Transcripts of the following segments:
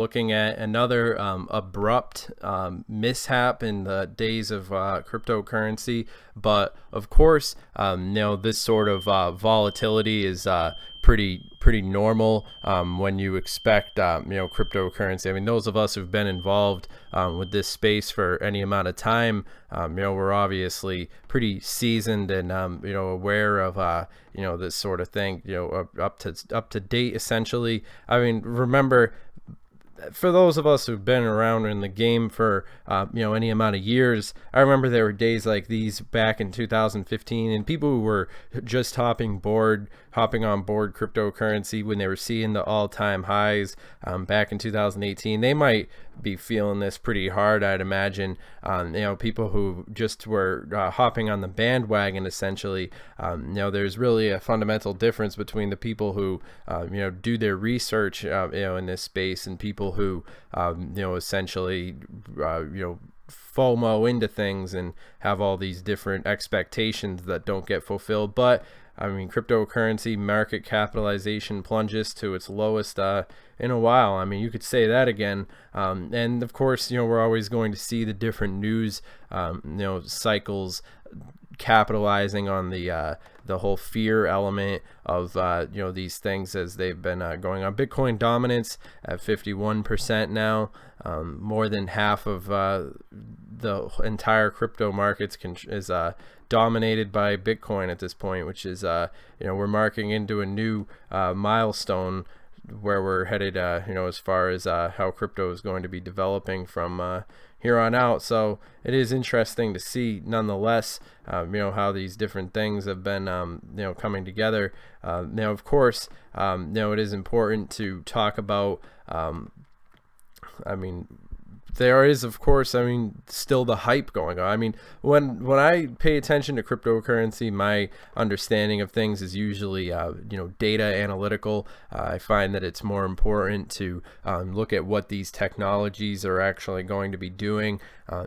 looking at another abrupt mishap in the days of cryptocurrency. But of course, this sort of volatility is pretty normal when you expect cryptocurrency. I mean, those of us who've been involved with this space for any amount of time, we're obviously pretty seasoned and aware of this sort of thing, up to date essentially. I mean, remember, for those of us who've been around in the game for any amount of years, I remember there were days like these back in 2015, and people who were just hopping on board cryptocurrency when they were seeing the all-time highs back in 2018, they might be feeling this pretty hard, I'd imagine. People who just were hopping on the bandwagon essentially. There's really a fundamental difference between the people who do their research in this space and people who essentially FOMO into things and have all these different expectations that don't get fulfilled. But I mean, cryptocurrency market capitalization plunges to its lowest in a while. I mean, you could say that again. And of course, we're always going to see the different news cycles capitalizing on the whole fear element of these things as they've been going on. Bitcoin dominance at 51% now. More than half of the entire crypto markets is dominated by Bitcoin at this point, which is we're marking into a new milestone where we're headed as far as how crypto is going to be developing from here on out. So it is interesting to see nonetheless how these different things have been coming together. Now of course it is important to talk about there is, of course, still the hype going on. I mean, when I pay attention to cryptocurrency, my understanding of things is usually, data analytical. I find that it's more important to look at what these technologies are actually going to be doing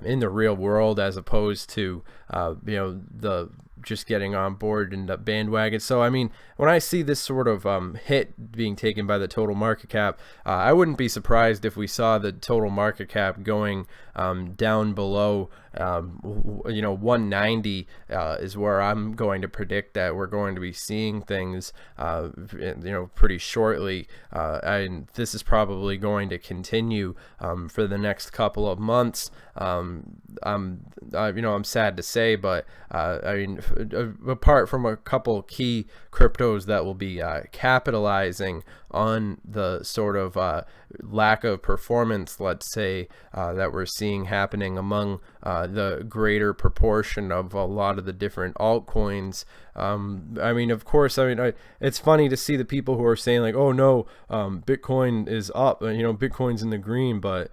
in the real world, as opposed to, the just getting on board in the bandwagon. So I mean, when I see this sort of hit being taken by the total market cap, I wouldn't be surprised if we saw the total market cap going down below 190 is where I'm going to predict that we're going to be seeing things pretty shortly, and this is probably going to continue for the next couple of months. I'm sad to say, but apart from a couple key cryptos that will be capitalizing on the sort of lack of performance, let's say, that we're seeing happening among the greater proportion of a lot of the different altcoins. Of course, it's funny to see the people who are saying like, oh no, Bitcoin is up, Bitcoin's in the green, but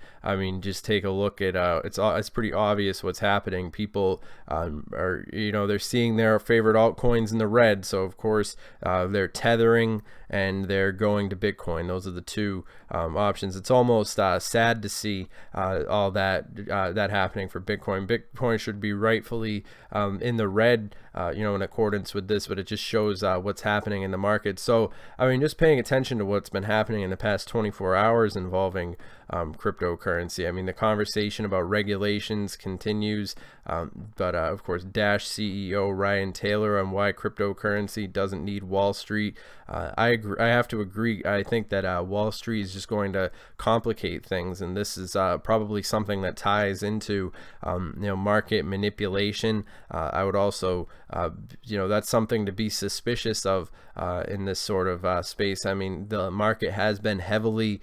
just take a look at it's pretty obvious what's happening. People are they're seeing their favorite altcoins in the red, so of course they're tethering and they're going to Bitcoin. Those are the two options. It's almost sad to see all that happening for Bitcoin. Bitcoin should be rightfully in the red, in accordance with this, but it just shows what's happening in the market. So just paying attention to what's been happening in the past 24 hours involving cryptocurrency. The conversation about regulations continues, but of course, Dash CEO Ryan Taylor on why cryptocurrency doesn't need Wall Street. I have to agree. I think that Wall Street is just going to complicate things, and this is probably something that ties into market manipulation. I would also that's something to be suspicious of in this sort of space. The market has been heavily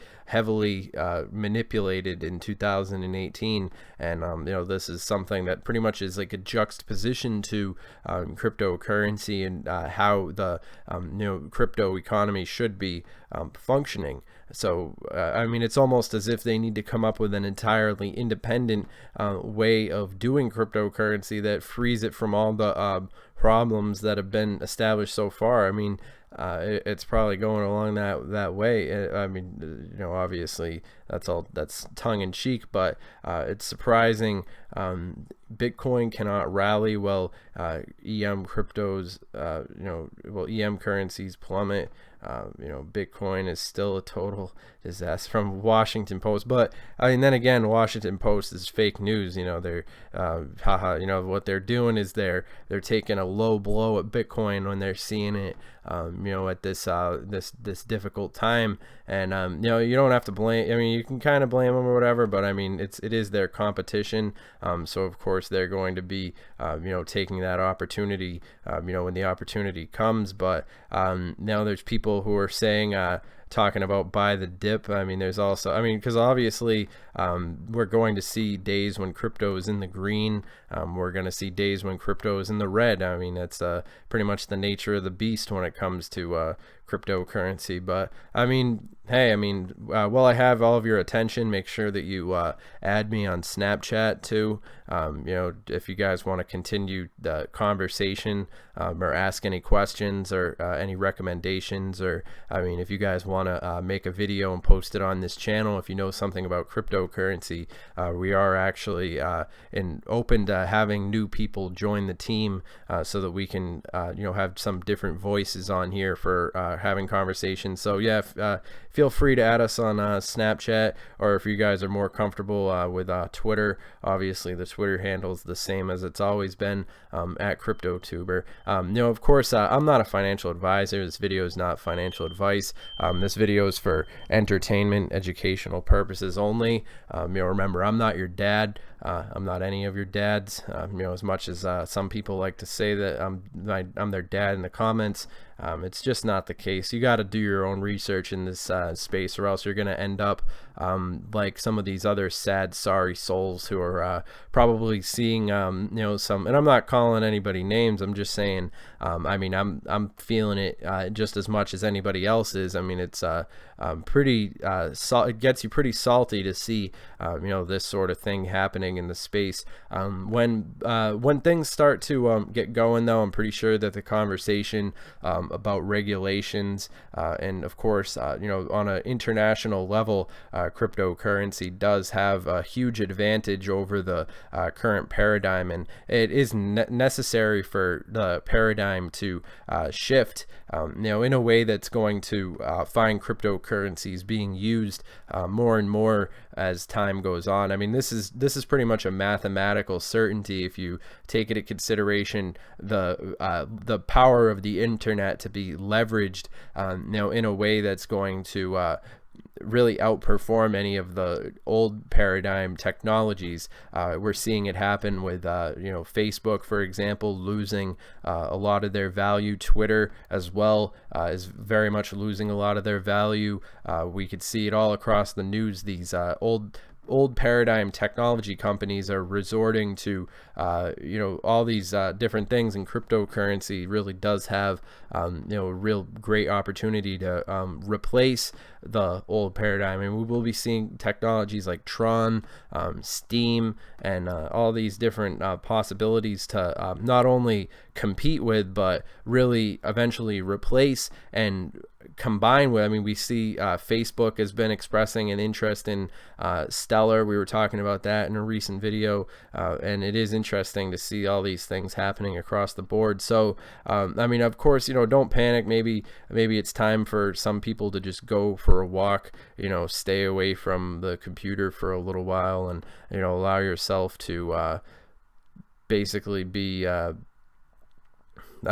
manipulated in 2018, and this is something that pretty much is like a juxtaposition to cryptocurrency and how the crypto economy should be functioning. So it's almost as if they need to come up with an entirely independent way of doing cryptocurrency that frees it from all the problems that have been established so far. It's probably going along that way. Obviously that's tongue in cheek, but it's surprising Bitcoin cannot rally while EM cryptos, EM currencies plummet. Bitcoin is still a total disaster, from Washington Post. But I mean, then again, Washington Post is fake news. They're what they're doing is they're taking a low blow at Bitcoin when they're seeing it, at this difficult time. And you don't have to blame. I mean, you can kind of blame them or whatever, but I mean, it is their competition. So of course they're going to be taking that opportunity when the opportunity comes. But now there's people who are saying talking about buy the dip. I mean, there's also, because obviously we're going to see days when crypto is in the green. We're going to see days when crypto is in the red. I mean, that's pretty much the nature of the beast when it comes to cryptocurrency. But I mean, hey, while I have all of your attention, make sure that you add me on Snapchat too. If you guys want to continue the conversation or ask any questions or any recommendations, or if you guys want to make a video and post it on this channel, if you know something about cryptocurrency, we are actually open to having new people join the team so that we can have some different voices on here for having conversations. So yeah, feel free to add us on Snapchat, or if you guys are more comfortable with Twitter, obviously the Twitter handle is the same as it's always been, at CryptoTuber. Of course, I'm not a financial advisor. This video is not financial advice. This video is for entertainment, educational purposes only. Remember, I'm not your dad. I'm not any of your dads. As much as some people like to say that I'm their dad in the comments, it's just not the case. You got to do your own research in this space, or else you're going to end up like some of these other sad, sorry souls who are probably seeing, some. And I'm not calling anybody names. I'm just saying, I'm feeling it just as much as anybody else is. I mean, it's pretty. It gets you pretty salty to see, this sort of thing happening in the space. When things start to get going, though, I'm pretty sure that the conversation about regulations and of course on an international level, cryptocurrency does have a huge advantage over the current paradigm, and it is necessary for the paradigm to shift in a way that's going to find cryptocurrencies being used more and more as time goes on. I mean, this is pretty much a mathematical certainty if you take into consideration the power of the internet to be leveraged in a way that's going to really outperform any of the old paradigm technologies. We're seeing it happen with Facebook, for example, losing a lot of their value. Twitter as well is very much losing a lot of their value. We could see it all across the news. These old paradigm technology companies are resorting to all these different things, and cryptocurrency really does have a real great opportunity to replace the old paradigm. And we will be seeing technologies like Tron, Steam, and all these different possibilities to not only compete with, but really eventually replace and combine with. We see Facebook has been expressing an interest in Stellar. We were talking about that in a recent video, and it is interesting to see all these things happening across the board. So of course, don't panic. Maybe it's time for some people to just go for a walk, stay away from the computer for a little while, and allow yourself to basically be I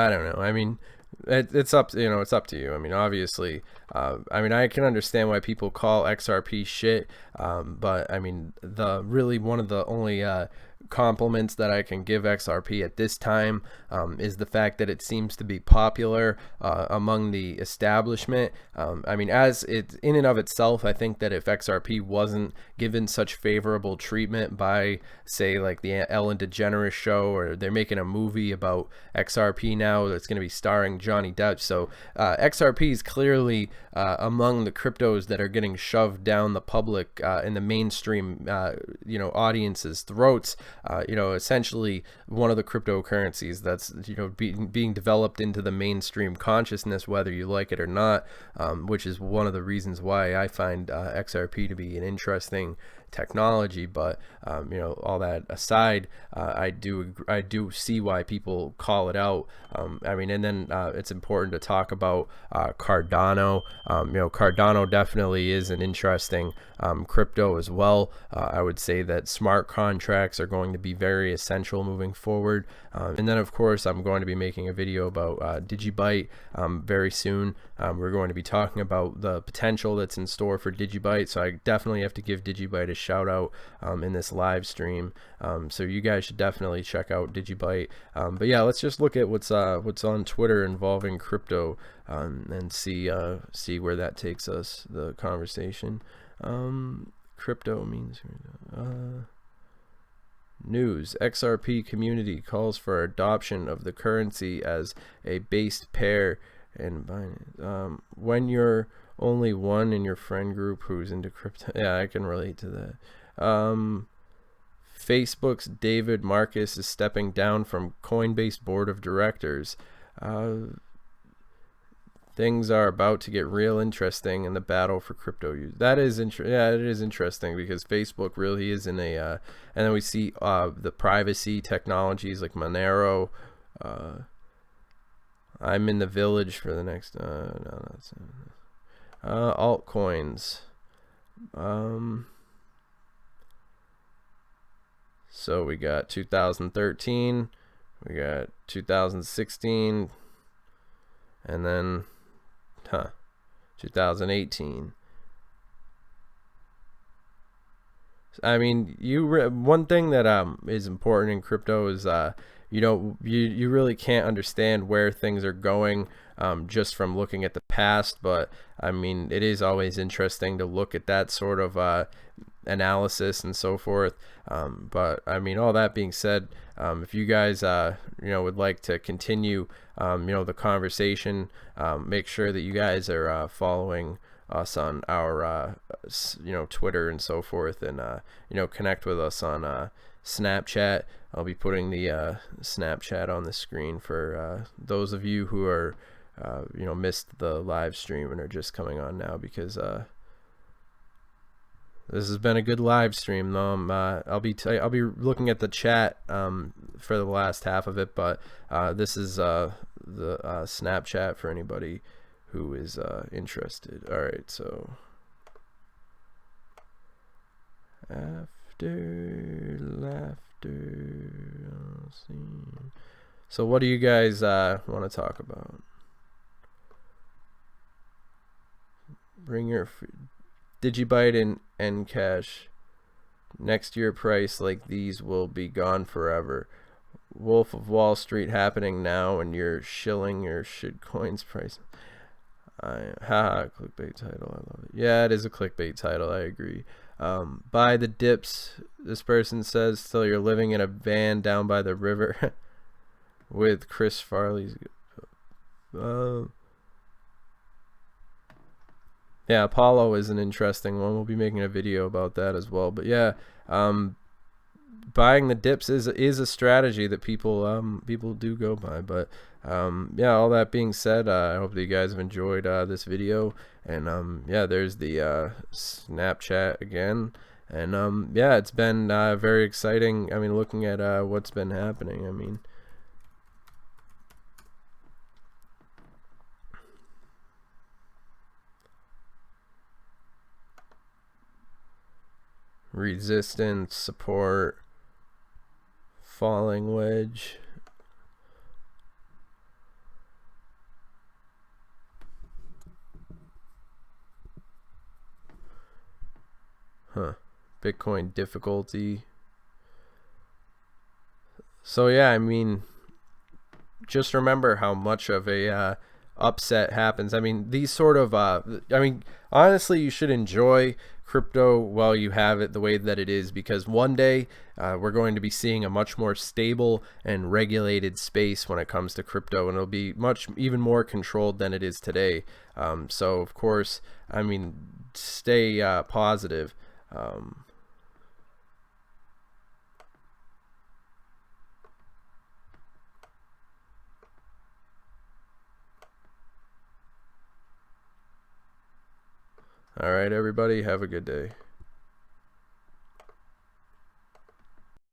don't know. It's up to you. Obviously, I can understand why people call XRP shit, but one of the only compliments that I can give XRP at this time is the fact that it seems to be popular among the establishment. As it's in and of itself, I think that if XRP wasn't given such favorable treatment by, say, like the Ellen DeGeneres show, or they're making a movie about XRP now that's going to be starring Johnny Depp. So XRP is clearly among the cryptos that are getting shoved down the public in the mainstream audience's throats. Essentially one of the cryptocurrencies that's being developed into the mainstream consciousness, whether you like it or not, which is one of the reasons why I find XRP to be an interesting technology. But all that aside, I do see why people call it out. And then it's important to talk about Cardano. Cardano definitely is an interesting crypto as well. I would say that smart contracts are going to be very essential moving forward. And then of course I'm going to be making a video about Digibyte very soon. We're going to be talking about the potential that's in store for Digibyte, so I definitely have to give Digibyte a shout out in this live stream. So you guys should definitely check out Digibyte. But yeah, let's just look at what's on Twitter involving crypto and see where that takes us, the conversation. Crypto means news. XRP community calls for adoption of the currency as a based pair in Binance. When you're only one in your friend group who's into crypto, yeah, I can relate to that. Facebook's David Marcus is stepping down from Coinbase board of directors. Things are about to get real interesting in the battle for crypto use. That is it is interesting because Facebook really is in a and then we see the privacy technologies like Monero. I'm in the village for the next no, that's altcoins. So we got 2013, we got 2016, and then 2018. I mean, one thing that is important in crypto is you really can't understand where things are going just from looking at the past, but I mean, it is always interesting to look at that sort of analysis and so forth. But I mean, all that being said, if you guys would like to continue the conversation, make sure that you guys are following us on our Twitter and so forth, and connect with us on Snapchat. I'll be putting the Snapchat on the screen for those of you who are missed the live stream and are just coming on now, because this has been a good live stream though. I'll be looking at the chat for the last half of it, but this is the Snapchat for anybody who is interested. All right, so after laughter, I'll see. So what do you guys want to talk about? Bring your Digibyte and Cash. Next year price like these will be gone forever. Wolf of Wall Street happening now, and you're shilling your shitcoins price. Haha, clickbait title. I love it. Yeah, it is a clickbait title. I agree. Buy the dips. This person says till you're living in a van down by the river with Chris Farley's. Yeah, Apollo is an interesting one. We'll be making a video about that as well. But yeah, buying the dips is a strategy that people do go by. But yeah, all that being said, I hope that you guys have enjoyed this video. And yeah, there's the Snapchat again. And yeah, it's been very exciting. I mean, looking at what's been happening. I mean, resistance, support, falling wedge. Bitcoin difficulty. So yeah, I mean, just remember how much of a upset happens. I mean, these sort of, I mean, honestly, you should enjoy crypto while you have it the way that it is, because one day we're going to be seeing a much more stable and regulated space when it comes to crypto, and it'll be much even more controlled than it is today. So of course, I mean, stay positive. All right, everybody, have a good day.